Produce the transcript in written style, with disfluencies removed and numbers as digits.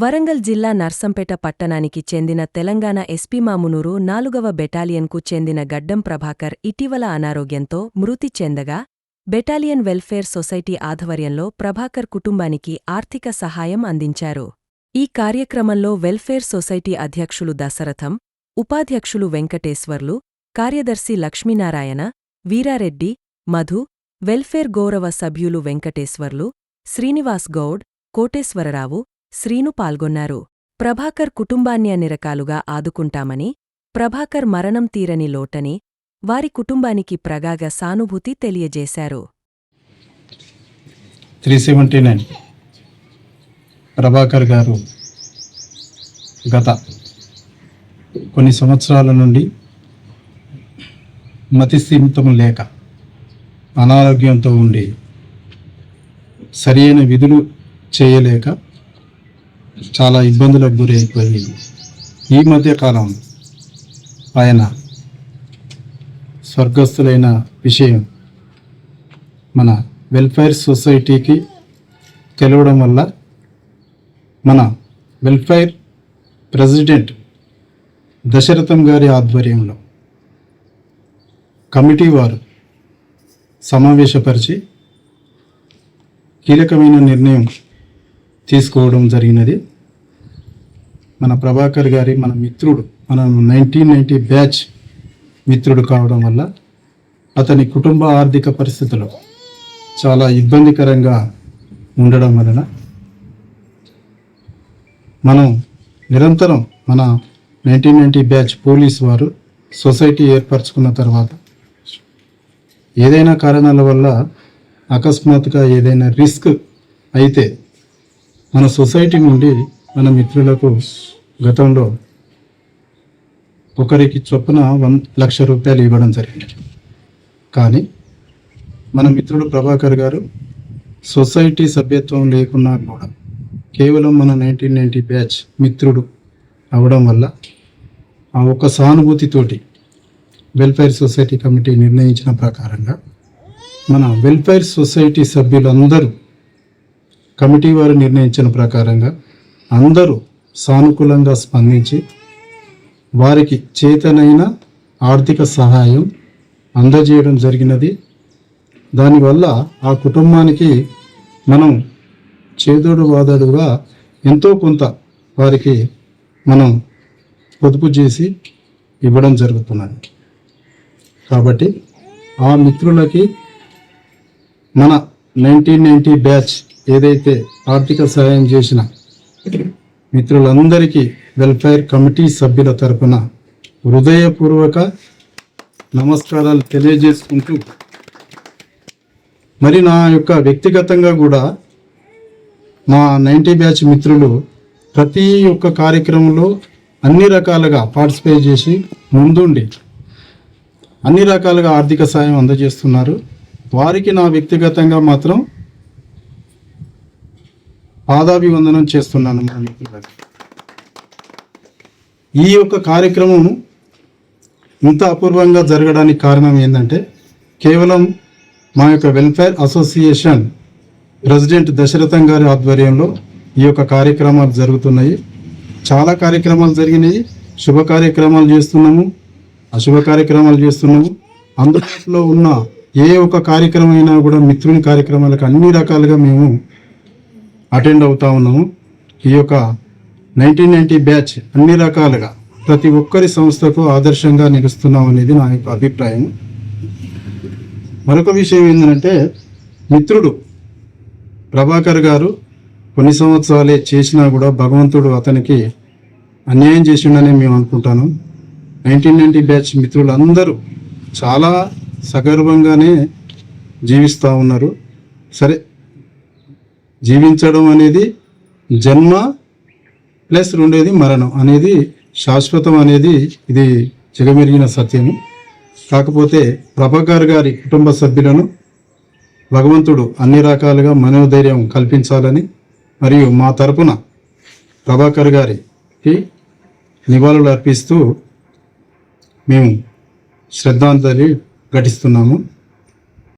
వరంగల్ జిల్లా నర్సంపేట పట్టణానికి చెందిన తెలంగాణ ఎస్పీ మామునూరు 4వ బెటాలియన్కు చెందిన గడ్డం ప్రభాకర్ ఇటీవల అనారోగ్యంతో మృతి చెందగా బెటాలియన్ వెల్ఫేర్ సొసైటీ ఆధ్వర్యంలో ప్రభాకర్ కుటుంబానికి ఆర్థిక సహాయం అందించారు. ఈ కార్యక్రమంలో వెల్ఫేర్ సొసైటీ అధ్యక్షులు దశరథం, ఉపాధ్యక్షులు వెంకటేశ్వర్లు, కార్యదర్శి లక్ష్మీనారాయణ, వీరారెడ్డి, మధు, వెల్ఫేర్ గౌరవ సభ్యులు వెంకటేశ్వర్లు, శ్రీనివాస్ గౌడ్, కోటేశ్వరరావు, శ్రీను పాల్గొన్నారు. ప్రభాకర్ కుటుంబాన్ని అన్ని రకాలుగా ఆదుకుంటామని, ప్రభాకర్ మరణం తీరని లోటని, వారి కుటుంబానికి ప్రగాఢ సానుభూతి తెలియజేశారు. 379 ప్రభాకర్ గారు గత కొన్ని సంవత్సరాల నుండి మతిస్థిమితం లేక అనారోగ్యంతో ఉండి సరైన విధులు చేయలేక చాలా ఇబ్బందులకు గురైపోయి ఈ మధ్య కాలం ఆయన స్వర్గస్థులైన విషయం మన వెల్ఫేర్ సొసైటీకి తెలవడం వల్ల మన వెల్ఫేర్ ప్రెసిడెంట్ దశరథం గారి ఆధ్వర్యంలో కమిటీ వారు సమావేశపరిచి కీలకమైన నిర్ణయం తీసుకోవడం జరిగినది. మన ప్రభాకర్ గారి మన మిత్రుడు, మన 1990 బ్యాచ్ మిత్రుడు కావడం వల్ల అతని కుటుంబ ఆర్థిక పరిస్థితులు చాలా ఇబ్బందికరంగా ఉండడం వలన మనం నిరంతరం మన 1990 బ్యాచ్ పోలీస్ వారు సొసైటీ ఏర్పరచుకున్న తర్వాత ఏదైనా కారణాల వల్ల అకస్మాత్తుగా ఏదైనా రిస్క్ అయితే మన సొసైటీ నుండి మన మిత్రులకు గతంలో ఒకరికి చొప్పున 1 లక్ష రూపాయలు ఇవ్వడం జరిగింది. కానీ మన మిత్రుడు ప్రభాకర్ గారు సొసైటీ సభ్యత్వం లేకున్నా కూడా కేవలం మన 1990 బ్యాచ్ మిత్రుడు అవడం వల్ల ఆ ఒక్క సానుభూతితోటి వెల్ఫేర్ సొసైటీ కమిటీ నిర్ణయించిన ప్రకారంగా మన వెల్ఫేర్ సొసైటీ సభ్యులందరూ కమిటీ వారు నిర్ణయించిన ప్రకారంగా అందరూ సానుకూలంగా స్పందించి వారికి చేతనైన ఆర్థిక సహాయం అందజేయడం జరిగినది. దానివల్ల ఆ కుటుంబానికి మనం చేదోడు వాదోడుగా ఎంతో కొంత వారికి మనం పొదుపు చేసి ఇవ్వడం జరుగుతున్నది. కాబట్టి ఆ మిత్రులకి మన 1990 బ్యాచ్ ఏదైతే ఆర్థిక సహాయం చేసిన మిత్రులందరికీ వెల్ఫేర్ కమిటీ సభ్యుల తరపున హృదయపూర్వక నమస్కారాలు తెలియజేసుకుంటూ, మరి నా యొక్క వ్యక్తిగతంగా కూడా మా 90 బ్యాచ్ మిత్రులు ప్రతి ఒక్క కార్యక్రమంలో అన్ని రకాలుగా పార్టిసిపేట్ చేసి ముందుండి అన్ని రకాలుగా ఆర్థిక సాయం అందజేస్తున్నారు. వారికి నా వ్యక్తిగతంగా మాత్రం పాదాభివందనం చేస్తున్నాను. మా మిత్రులకు ఈ యొక్క కార్యక్రమం ఇంత అపూర్వంగా జరగడానికి కారణం ఏంటంటే కేవలం మా యొక్క వెల్ఫేర్ అసోసియేషన్ ప్రెసిడెంట్ దశరథం గారి ఆధ్వర్యంలో ఈ యొక్క కార్యక్రమాలు జరుగుతున్నాయి. చాలా కార్యక్రమాలు జరిగినాయి. శుభ కార్యక్రమాలు చేస్తున్నాము, అశుభ కార్యక్రమాలు చేస్తున్నాము. అందుబాటులో ఉన్న ఏ ఒక్క కార్యక్రమం అయినా కూడా మిత్రుని కార్యక్రమాలకు అన్ని రకాలుగా మేము అటెండ్ అవుతా ఉన్నాము. ఈ యొక్క 1990 బ్యాచ్ అన్ని రకాలుగా ప్రతి ఒక్కరి సంస్థకు ఆదర్శంగా నిలుస్తున్నాం అనేది నా యొక్క అభిప్రాయం. మరొక విషయం ఏంటంటే మిత్రుడు ప్రభాకర్ గారు కొన్ని సంవత్సరాలే చేసినా కూడా భగవంతుడు అతనికి అన్యాయం చేసిండని మేము అనుకుంటాను. 1990 బ్యాచ్ మిత్రులందరూ చాలా సగర్వంగానే జీవిస్తూ ఉన్నారు. సరే, జీవించడం అనేది జన్మ ప్లస్ రెండేది మరణం అనేది శాశ్వతం అనేది ఇది జగమెరిగిన సత్యము. కాకపోతే ప్రభాకర్ గారి కుటుంబ సభ్యులను భగవంతుడు అన్ని రకాలుగా మనోధైర్యం కల్పించాలని మరియు మా తరపున ప్రభాకర్ గారికి నివాళులు అర్పిస్తూ మేము శ్రద్ధాంజలి ఘటిస్తున్నాము.